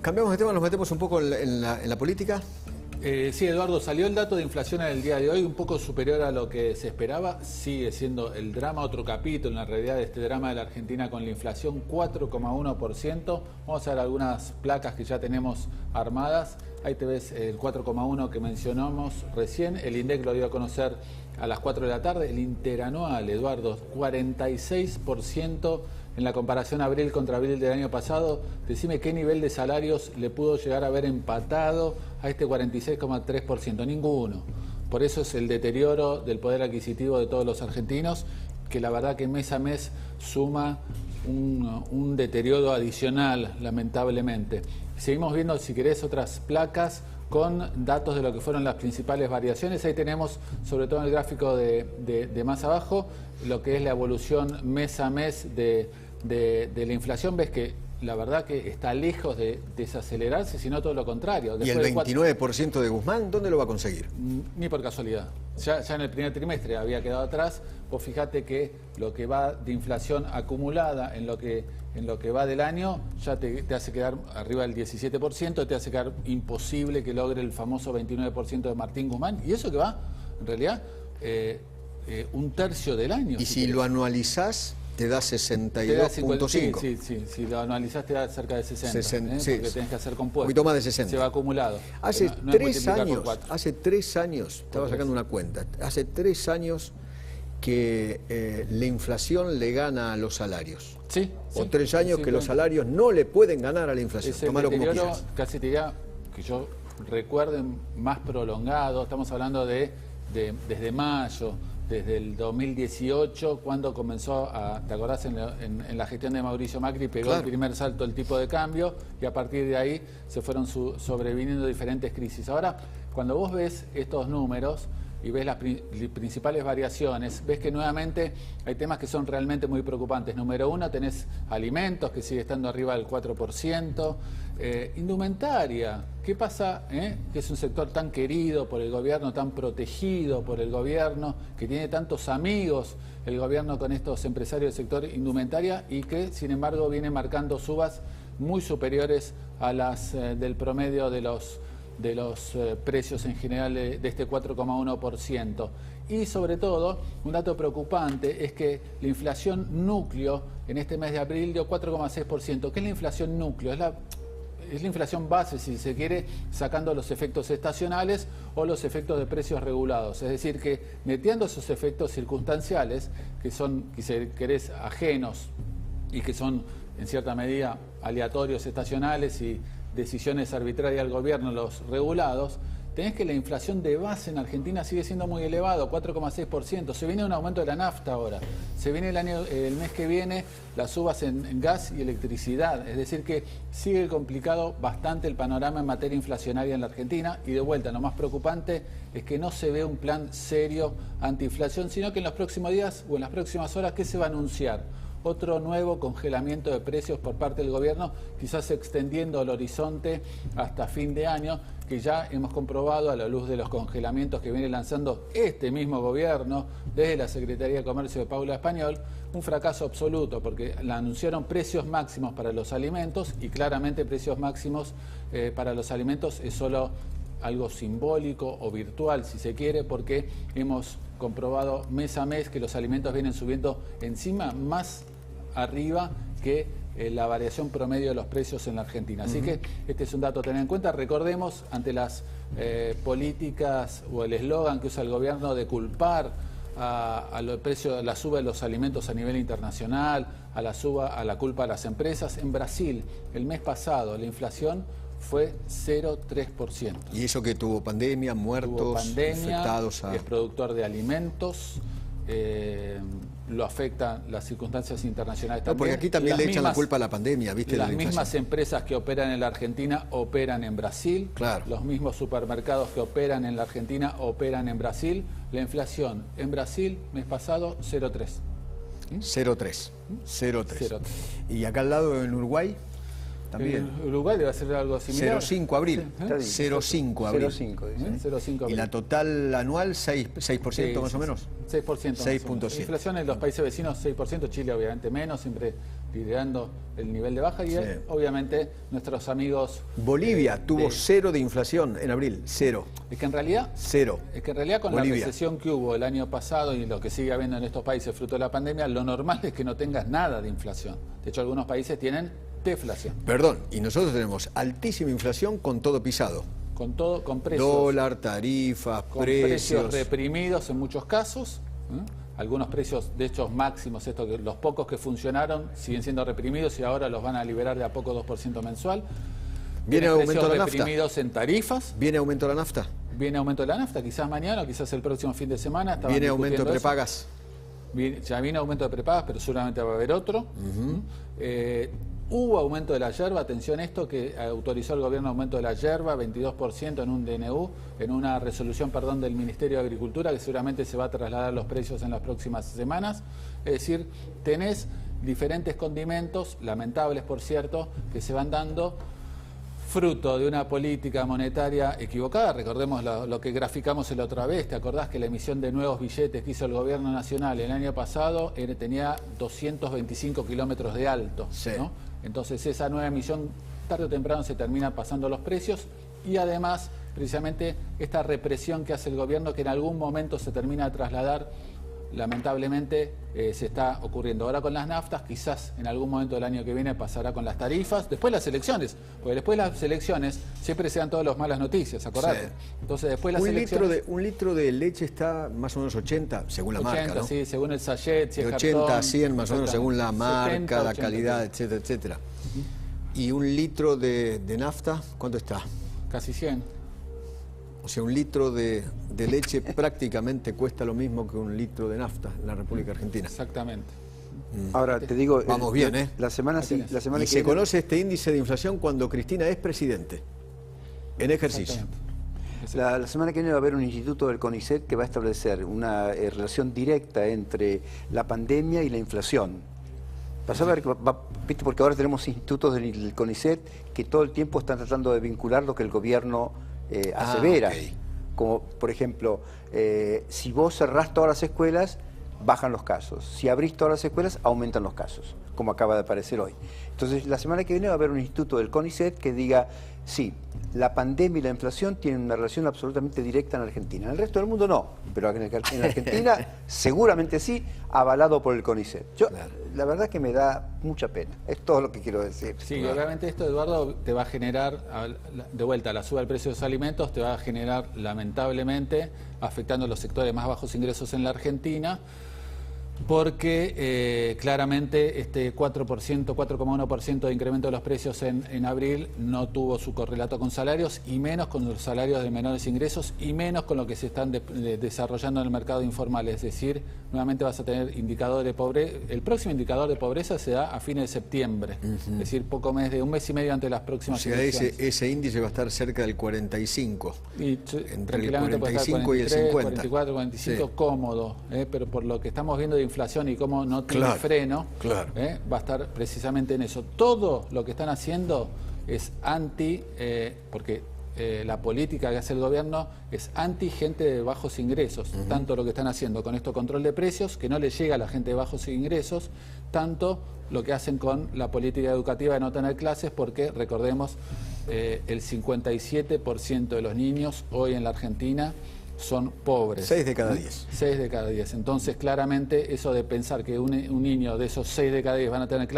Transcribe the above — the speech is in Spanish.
Cambiamos de tema, nos metemos un poco en la política. Sí, Eduardo, salió el dato de inflación en el día de hoy un poco superior a lo que se esperaba. Sigue siendo el drama, otro capítulo en la realidad de este drama de la Argentina con la inflación, 4,1%. Vamos a ver algunas placas que ya tenemos armadas. Ahí te ves el 4,1 que mencionamos recién. El INDEC lo dio a conocer a las 4 de la tarde. El interanual, Eduardo, 46% en la comparación abril contra abril del año pasado. Decime qué nivel de salarios le pudo llegar a haber empatado a este 46,3%. Ninguno. Por eso es el deterioro del poder adquisitivo de todos los argentinos, que la verdad que mes a mes suma un deterioro adicional, lamentablemente. Seguimos viendo, si querés, otras placas con datos de lo que fueron las principales variaciones. Ahí tenemos, sobre todo en el gráfico de más abajo, lo que es la evolución mes a mes de la inflación. Ves que la verdad que está lejos de desacelerarse, sino todo lo contrario. ¿Y el 29% de Guzmán dónde lo va a conseguir? Ni por casualidad. Ya en el primer trimestre había quedado atrás. Vos fijate que lo que va de inflación acumulada en lo que va del año ya te hace quedar arriba del 17%, te hace quedar imposible que logre el famoso 29% de Martín Guzmán. Y eso que va, en realidad, un tercio del año. Y si lo anualizás, te da 62,5. Sí, si lo analizás te da cerca de 60, sí, porque tenés que hacer compuesto. Un poquito más de 60. Se va acumulado. Hace 3 años, estaba sacando una cuenta, hace 3 años que la inflación le gana a los salarios. Sí. O 3 años que los salarios no le pueden ganar a la inflación. Tómalo como quieras. Casi te diría que yo recuerde más prolongado. Estamos hablando desde mayo, desde el 2018, cuando comenzó ¿te acordás? En la gestión de Mauricio Macri pegó el primer salto el tipo de cambio, y a partir de ahí se fueron sobreviniendo diferentes crisis. Ahora, cuando vos ves estos números y ves las principales variaciones, ves que nuevamente hay temas que son realmente muy preocupantes. Número uno, tenés alimentos, que sigue estando arriba del 4%. Indumentaria, ¿qué pasa? Que es un sector tan querido por el gobierno, tan protegido por el gobierno, que tiene tantos amigos el gobierno con estos empresarios del sector indumentaria, y que sin embargo viene marcando subas muy superiores a las del promedio de los precios en general de este 4,1%. Y sobre todo, un dato preocupante es que la inflación núcleo en este mes de abril dio 4,6%. ¿Qué es la inflación núcleo? Es la inflación base, si se quiere, sacando los efectos estacionales o los efectos de precios regulados. Es decir, que metiendo esos efectos circunstanciales, que son, si querés, ajenos y que son en cierta medida aleatorios, estacionales y decisiones arbitrarias del gobierno, los regulados, tenés que la inflación de base en Argentina sigue siendo muy elevado, 4,6%. Se viene un aumento de la nafta ahora. Se viene el mes que viene las subas en gas y electricidad. Es decir que sigue complicado bastante el panorama en materia inflacionaria en la Argentina. Y de vuelta, lo más preocupante es que no se ve un plan serio antiinflación, sino que en los próximos días o en las próximas horas, ¿qué se va a anunciar? Otro nuevo congelamiento de precios por parte del gobierno, quizás extendiendo el horizonte hasta fin de año, que ya hemos comprobado a la luz de los congelamientos que viene lanzando este mismo gobierno desde la Secretaría de Comercio de Paula Español, un fracaso absoluto, porque la anunciaron precios máximos para los alimentos, y claramente precios máximos para los alimentos es solo algo simbólico o virtual, si se quiere, porque hemos comprobado mes a mes que los alimentos vienen subiendo encima más arriba que la variación promedio de los precios en la Argentina. Así que este es un dato a tener en cuenta. Recordemos, ante las políticas o el eslogan que usa el gobierno de culpar a los precios, la suba de los alimentos a nivel internacional, a la culpa a las empresas, en Brasil el mes pasado la inflación fue 0,3%. ¿Y eso que tuvo pandemia, muertos, infectados? Es productor de alimentos, lo afectan las circunstancias internacionales también. Porque aquí también le echan la culpa a la pandemia, ¿viste? Las mismas empresas que operan en la Argentina operan en Brasil. Claro. Los mismos supermercados que operan en la Argentina operan en Brasil. La inflación en Brasil, mes pasado, 0,3. 0,3. ¿Y acá al lado en Uruguay? también. Uruguay debe hacer algo similar. 0,5 abril. 0,5 abril. 0,5 dicen. 0,5 Y la total anual 6% más o menos. 6%. 6,7. Inflación en los países vecinos 6%, Chile obviamente menos, siempre liderando el nivel de baja. Y obviamente nuestros amigos... Bolivia tuvo 0 de inflación en abril, 0. Es que en realidad... 0. Es que en realidad con Bolivia. la recesión que hubo el año pasado y lo que sigue habiendo en estos países fruto de la pandemia, lo normal es que no tengas nada de inflación. De hecho, algunos países tienen deflación. Perdón, y nosotros tenemos altísima inflación con todo pisado. Con todo, con precios. Dólar, tarifas, con precios reprimidos en muchos casos. Algunos precios, de hecho, máximos, los pocos que funcionaron siguen siendo reprimidos y ahora los van a liberar de a poco 2% mensual. ¿Viene aumento de la nafta? Reprimidos en tarifas. ¿Viene aumento de la nafta? Viene aumento de la nafta, quizás mañana o quizás el próximo fin de semana. ¿Viene aumento de prepagas? Ya viene aumento de prepagas, pero seguramente va a haber otro. Hubo aumento de la yerba, atención a esto, que autorizó el gobierno aumento de la yerba, 22% en un DNU, en una resolución, del Ministerio de Agricultura, que seguramente se va a trasladar los precios en las próximas semanas. Es decir, tenés diferentes condimentos, lamentables por cierto, que se van dando fruto de una política monetaria equivocada. Recordemos lo que graficamos la otra vez. ¿Te acordás que la emisión de nuevos billetes que hizo el gobierno nacional el año pasado tenía 225 kilómetros de alto? Sí. ¿No? Entonces esa nueva emisión tarde o temprano se termina pasando los precios y además precisamente esta represión que hace el gobierno que en algún momento se termina de trasladar, lamentablemente se está ocurriendo ahora con las naftas, quizás en algún momento del año que viene pasará con las tarifas, después las elecciones, porque después las elecciones siempre se dan todas las malas noticias, acordate. Sí. Entonces después las elecciones... Un litro de leche está más o menos 80, según la 80, marca, ¿no? Sí, según el sachet, si de es 80 cartón, a 100 más o menos según la marca, 70, la 80, calidad, etcétera, etcétera. ¿Y un litro de nafta cuánto está? Casi 100. O sea, un litro de leche prácticamente cuesta lo mismo que un litro de nafta en la República Argentina. Exactamente. Ahora, te digo... Vamos bien, ¿eh? La semana sí, la semana y se conoce este índice de inflación cuando Cristina es presidente, en ejercicio. La semana que viene va a haber un instituto del CONICET que va a establecer una relación directa entre la pandemia y la inflación. Vas a ver, ¿viste? Porque ahora tenemos institutos del CONICET que todo el tiempo están tratando de vincular lo que el gobierno asevera. Okay. Como, por ejemplo, si vos cerrás todas las escuelas, bajan los casos. Si abrís todas las escuelas, aumentan los casos, como acaba de aparecer hoy. Entonces, la semana que viene va a haber un instituto del CONICET que diga, sí, la pandemia y la inflación tienen una relación absolutamente directa en Argentina. En el resto del mundo no, pero en Argentina seguramente sí, avalado por el CONICET. La verdad que me da mucha pena. Es todo lo que quiero decir. Sí, obviamente esto, Eduardo, te va a generar, de vuelta, la suba del precio de los alimentos, te va a generar, lamentablemente, afectando a los sectores más bajos ingresos en la Argentina, porque claramente este 4,1% de incremento de los precios en abril no tuvo su correlato con salarios, y menos con los salarios de menores ingresos, y menos con lo que se están desarrollando en el mercado informal. Es decir, nuevamente vas a tener indicador de pobreza. El próximo indicador de pobreza se da a fines de septiembre, es decir, un mes y medio antes de las próximas elecciones. Ese índice va a estar cerca del 45, entre el 45 y el 50. 44, 45, sí. Cómodo, pero por lo que estamos viendo de inflación y cómo no tiene freno, va a estar precisamente en eso. Todo lo que están haciendo es porque la política que hace el gobierno es anti gente de bajos ingresos, tanto lo que están haciendo con esto control de precios, que no le llega a la gente de bajos ingresos, tanto lo que hacen con la política educativa de no tener clases, porque recordemos, el 57% de los niños hoy en la Argentina son pobres. 6 de cada 10. 6 de cada 10. Entonces, claramente, eso de pensar que un niño de esos 6 de cada 10 van a tener clases